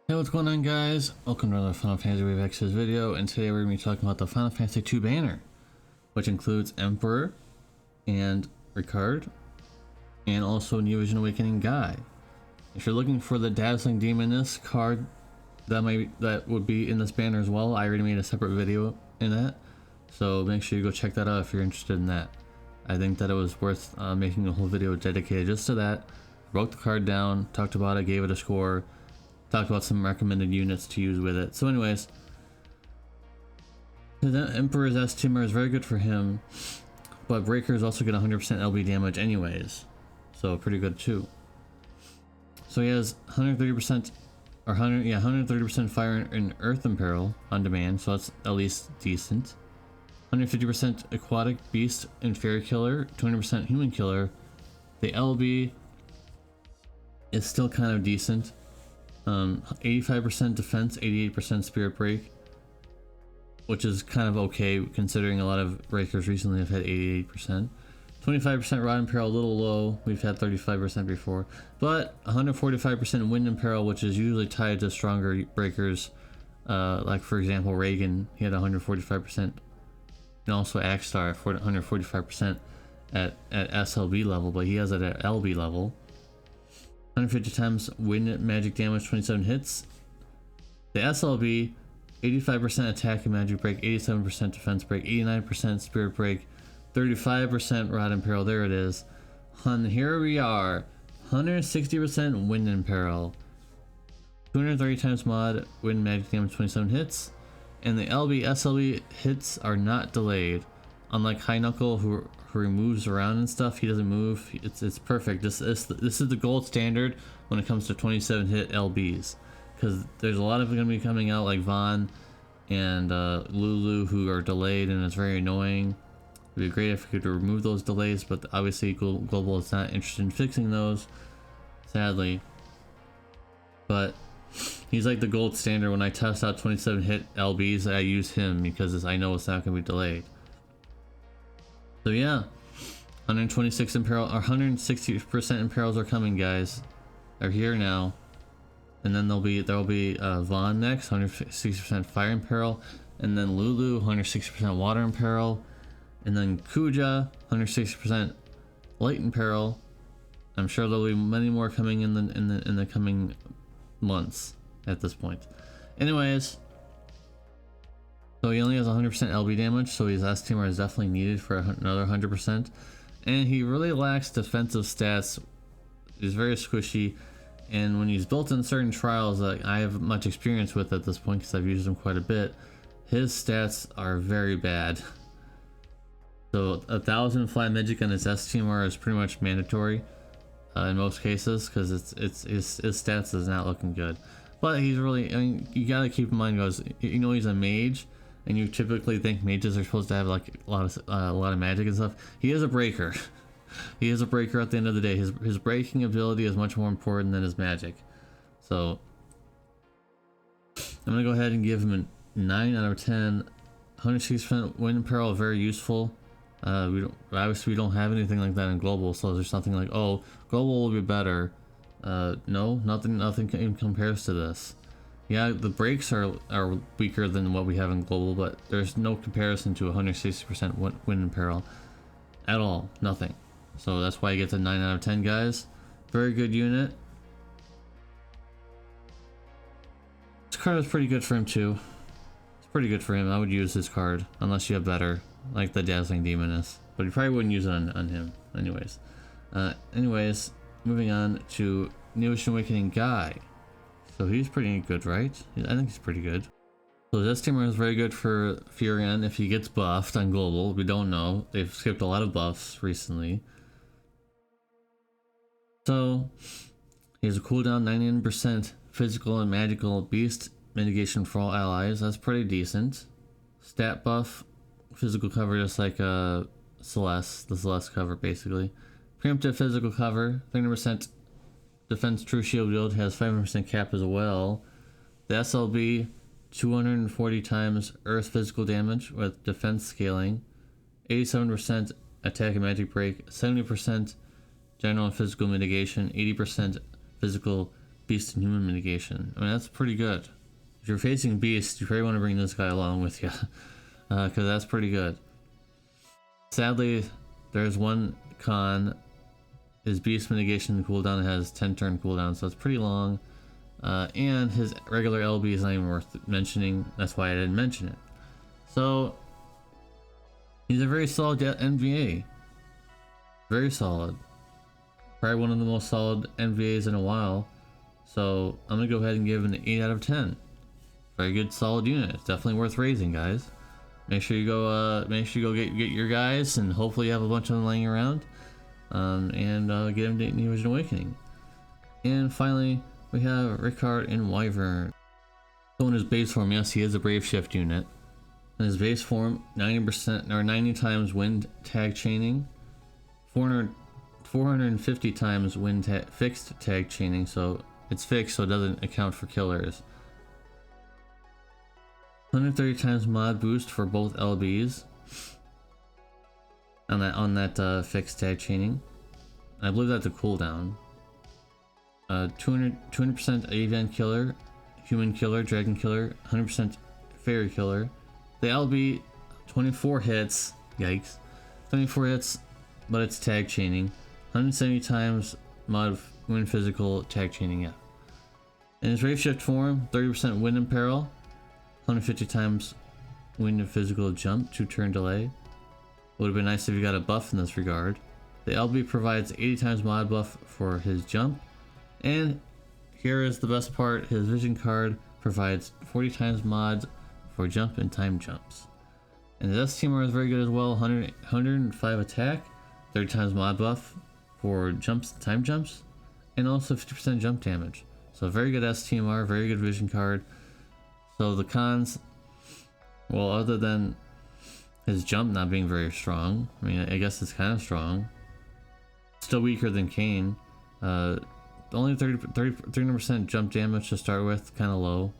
Hey, what's going on, guys? Welcome to another Final Fantasy Wave X's video, and today we're going to be talking about the Final Fantasy 2 banner, which includes Emperor and Ricard, and also New Vision Awakening Guy. If you're looking for the Dazzling Demoness card that would be in this banner as well, I already made a separate video in that, so make sure you go check that out if you're interested in that. I think that it was worth making a whole video dedicated just to that. Broke the card down, talked about it, gave it a score. Talked about some recommended units to use with it. So anyways, the Emperor's S-Tumor is very good for him, but Breakers also get 100% LB damage anyways, so pretty good too. So he has 130% or 130% fire and Earth Imperil on demand, so that's at least decent. 150% Aquatic Beast and Fairy Killer, 20% Human Killer. The LB is still kind of decent. 85% defense, 88% spirit break, which is kind of okay considering a lot of breakers recently have had 88%. 25% rod imperil, a little low. We've had 35% before, but 145% wind imperil, which is usually tied to stronger breakers. Like for example, Reagan, he had 145%, and also Axstar at 145% at SLB level, but he has it at LB level. 150 times wind magic damage, 27 hits. The SLB, 85% attack and magic break, 87% defense break, 89% spirit break, 35% rod imperil. There it is. And here we are, 160% wind imperil, 230 times mod, wind magic damage, 27 hits. And the SLB hits are not delayed. Unlike High Knuckle, who moves around and stuff, he doesn't move. It's perfect. This is the gold standard when it comes to 27 hit LBs, because there's a lot of them going to be coming out like Vaughn and Lulu who are delayed, and it's very annoying. It'd be great if we could remove those delays, but obviously Global is not interested in fixing those, sadly. But he's like the gold standard. When I test out 27 hit LBs, I use him because I know it's not going to be delayed. So yeah, 126 imperil or 160% imperils are coming, guys. They're here now, and then there'll be Vaughn next, 160% fire imperil, and then Lulu, 160% water imperil, and then Kuja, 160% light imperil. I'm sure there'll be many more coming in the coming months at this point. Anyways. So he only has 100% LB damage, so his S-Tumor is definitely needed for another 100%. And he really lacks defensive stats. He's very squishy, and when he's built in certain trials that I have much experience with at this point because I've used him quite a bit, his stats are very bad. So 1,000 fly magic on his S-Tumor is pretty much mandatory in most cases, because his stats is not looking good. But he's really, I mean, you gotta keep in mind, guys, you know, he's a mage, and you typically think mages are supposed to have like a lot of magic and stuff. He is a breaker. He is a breaker at the end of the day. His breaking ability is much more important than his magic. So I'm gonna go ahead and give him a 9 out of 10. 160% wind imperil, very useful. Obviously we don't have anything like that in global, so there's something like, oh, global will be better. No, nothing even compares to this. Yeah, the breaks are weaker than what we have in global, but there's no comparison to 160% wind imperil at all. Nothing. So that's why he gets a 9 out of 10, guys. Very good unit. This card is pretty good for him too. It's pretty good for him. I would use this card unless you have better, like the Dazzling Demoness, but you probably wouldn't use it on him anyways. Anyways, moving on to New Vision Awakening Guy. So he's pretty good, right? I think he's pretty good. So this teamer is very good for Furion if he gets buffed on global. We don't know. They've skipped a lot of buffs recently. So he has a cooldown 99% physical and magical beast mitigation for all allies. That's pretty decent. Stat buff, physical cover, just like Celeste, the Celeste cover basically. Preemptive physical cover, 30% defense true shield yield, has 5% cap as well. The SLB, 240 times earth physical damage with defense scaling, 87% attack and magic break, 70% general and physical mitigation, 80% physical beast and human mitigation. I mean, that's pretty good. If you're facing beast, you probably want to bring this guy along with you, because that's pretty good. Sadly, there's one con. His beast mitigation cooldown has 10 turn cooldown, so it's pretty long. And his regular LB is not even worth mentioning. That's why I didn't mention it. So he's a very solid NVA. Very solid. Probably one of the most solid NVAs in a while. So I'm gonna go ahead and give him an 8 out of 10. Very good, solid unit. It's definitely worth raising, guys. Make sure you go get your guys, and hopefully you have a bunch of them laying around. And get him to New Vision Awakening. And finally, we have Rickard and Wyvern. So in his base form, yes, he is a Brave Shift unit. In his base form, 90% or 90 times wind tag chaining, 450 times wind fixed tag chaining, so it's fixed, so it doesn't account for killers. 130 times mod boost for both LBs. On that fixed tag chaining. I believe that's a cooldown. 200% avian killer, human killer, dragon killer, 100% fairy killer. The LB 24 hits, yikes, 24 hits, but it's tag chaining. 170 times mod wind physical tag chaining, yeah. In his Brave Shift form, 30% wind imperil, 150 times wind and physical jump, 2 turn delay. Would have been nice if you got a buff in this regard. The LB provides 80 times mod buff for his jump. And here is the best part, his vision card provides 40 times mods for jump and time jumps. And the STMR is very good as well, 105 attack, 30 times mod buff for jumps and time jumps, and also 50% jump damage. So very good STMR, very good vision card. So the cons, well, other than his jump not being very strong, I mean, I guess it's kind of strong. Still weaker than Kane. Only 30% jump damage to start with, kind of low.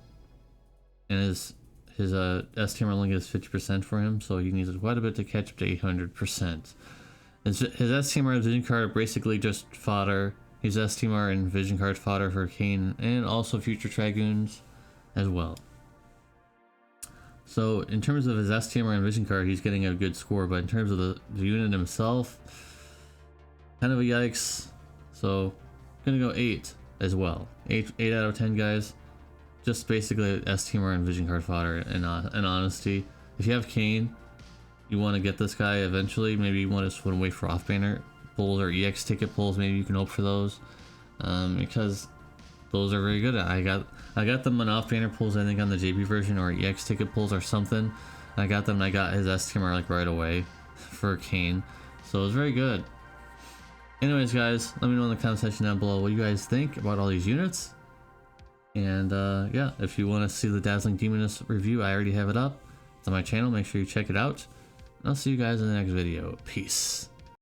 And his STMR only gets 50% for him, so he needs quite a bit to catch up to 800%. His STMR and vision card are basically just fodder. He's STMR and vision card fodder for Kane, and also future Dragoons as well. So in terms of his STMR and vision card, he's getting a good score, but in terms of the unit himself, kind of a yikes. So gonna go 8 as well. 8 out of 10, guys. Just basically STMR and vision card fodder, and honesty. If you have Kane, you want to get this guy eventually. Maybe you want to wait for off banner pulls or EX ticket pulls. Maybe you can hope for those, because those are very good. I got them on off banner pulls, I think, on the JP version, or EX ticket pulls or something. I got them. I got his STMR like right away for Kane, so it was very good. Anyways, guys, let me know in the comment section down below what you guys think about all these units. And yeah, if you want to see the Dazzling Demoness review, I already have it up. It's on my channel. Make sure you check it out. And I'll see you guys in the next video. Peace.